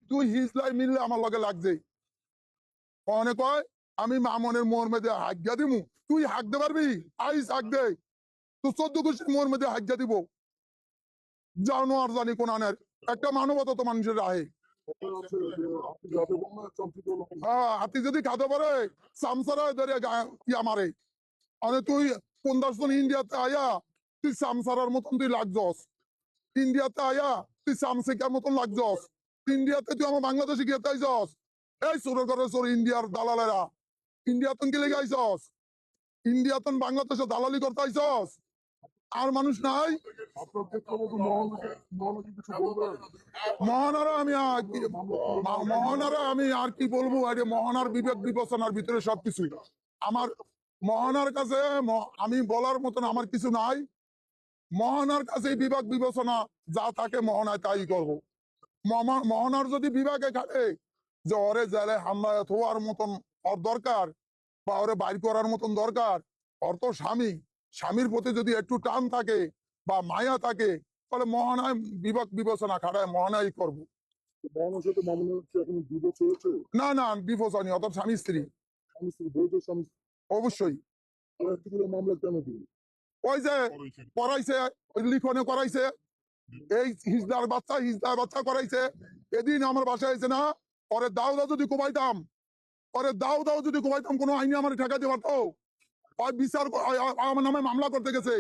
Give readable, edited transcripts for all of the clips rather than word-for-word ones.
তুই হিজলাই মিললে আমার লগে লাগছে অনেক কয় আমি মামনের মোর মধ্যে হাজ্ঞা দিমু তুই হাঁক দে পারবি আইস হাঁক দে তুই 14 গোষ্ঠীর মোর মধ্যে হাজ্ঞা দিব জানো আর জানি কোন আনের একটা মানবতা তো মানুষের রাহে হ্যাঁ হাতি যদি খাতে পারে সামসারা ধরে ইয়া মারে আরে তুই 50 জন ইন্ডিয়াতে আয়া তুই সামসারার মতন তুই লাগছস ইন্ডিয়াতে আয়া তুই সামসিকার মতন লাগছস ইন্ডিয়াতে তুই আমার বাংলাদেশে গিয়ে তাইছস এই সুর করে সুর ইন্ডিয়ার দালালেরা ইন্ডিয়াতন কি লেগে আইছস ইন্ডিয়াতন বাংলাদেশে দালালি করতে আইছস আর মানুষ নাই মহানারা আমি আর কি বলবো মহানার বিবেক বিবেচনার ভিতরে সবকিছু আমার মহানার কাছে আমি বলার মতন আমার কিছু নাই মহানার কাছে বিবেক বিবেচনা যা থাকে মহানায় তাই করবো মহানার যদি বিভাগে খাটে যে ওরে জেলে হামলা হওয়ার মতন ওর দরকার বা ওরে বাইর করার মতন দরকার ওর তো স্বামীর প্রতি যদি একটু টান থাকে বা মায়া থাকে তাহলে মহানায় বিবেক বিবেচনা খাটায় মহানায় করবো না না ডিভোর্স হয়নি অত স্বামী স্ত্রী অবশ্যই ওই যে করাইছে ওই লিখনে করাইছে এই হিজদার বাচ্চা করাইছে এদিন আমার বাসায় এসে না পরে দাও যদি কোবাইতাম পরে দাও যদি কোবাইতাম কোনো আইনি আমার ঠেকাইতে পারতো বিচার আমার নামে মামলা করতে গেছে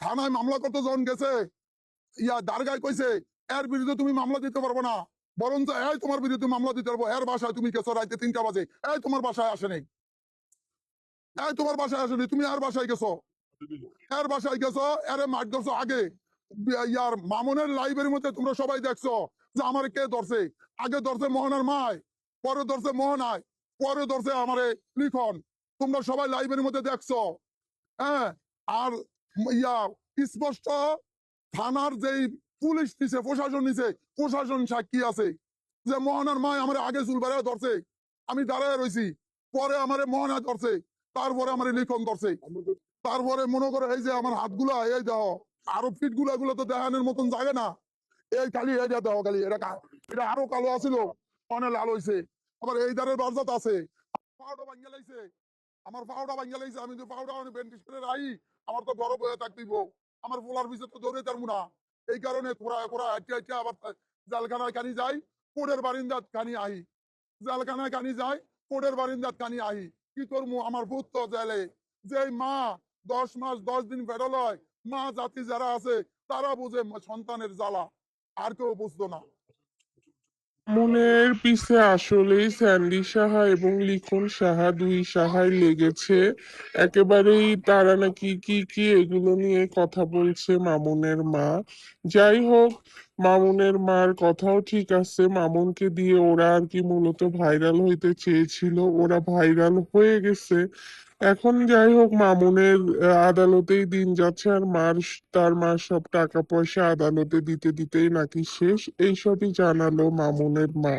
থানায় মামলা করতে যখন গেছে দারগায় কইছে এর বিরুদ্ধে তুমি মামলা দিতে পারবো না বরঞ্চ এই তোমার বিরুদ্ধে মামলা দিতে পারবো এর বাসায় তুমি গেছো রাইতে 3টা বাজে এই তোমার বাসায় আসেনি তোমার বাসায় আসেনি তুমি আর বাসায় গেছো এর বাসায় গেছো এর মাঠ ধরছো আগে ইয়ার মামুনের লাইভের মধ্যে তোমরা সবাই দেখছো যে আমার কে ধরছে আগে ধরছে মোহনার মায় পরে ধরছে মোহনায় পরে ধরছে আমারে লিখন তোমরা সবাই লাইভের মধ্যে দেখছো হ্যাঁ আর স্পষ্ট থানার যেই পুলিশ নিছে প্রশাসন নিছে প্রশাসন সাক্ষী আছে যে মোহনার মায় আমার আগে চুল বেড়া ধরছে আমি দাঁড়ায় রয়েছি পরে আমারে মোহনা ধরছে তারপরে আমার লিখন ধরছে তারপরে মনে করে এই যে আমার হাতগুলা এই দেহ আরো ফিট গুলা তো দেখানোর মতন যাবে না এই খালি এই দেহ খালি এটা আরো কালো আছিল অনেক লাল হয়েছে আবার এই ধারের বারজাত আছে পাউডা ভাঙ্গা লাইছে আমার পাউডা ভাঙ্গা লাইছে আমি তো পাউডা বেন্টিস করে রাই আমার তো গরম হয়ে থাকতেইব আমার পোলার ভিতরে তো দৌড়ে তারবো না এই কারণে হাঁটিয়ে আবার জালখানায় কানি যাই কোডের বারিন্দাত কানি আহি জালখানায় কানি যাই কোডের বারিন্দাত কানি আহি কি করবো আমার ভূত তো জেলে যে মা 10 মাস 10 দিন বেরোল হয় মা জাতি যারা আছে তারা বুঝে সন্তানের জ্বালা আর কেউ বুঝতো না মামুনের পিছে আসলেই স্যান্ডি সাহা এবং লিখন সাহা দুই সাহাই লেগেছে একেবারেই তারা নাকি কি এগুলো নিয়ে কথা বলছে মামুনের মা যাই হোক মামুনের মার কথাও ঠিক আছে মামুনকে দিয়ে ওরা আর কি মূলত ভাইরাল হইতে চেয়েছিল ওরা ভাইরাল হয়ে গেছে এখন যাই হোক মামুনের আদালতেই দিন যাচ্ছে আর তার মার সব টাকা পয়সা আদালতে দিতেই নাকি শেষ এইসবই জানালো মামুনের মা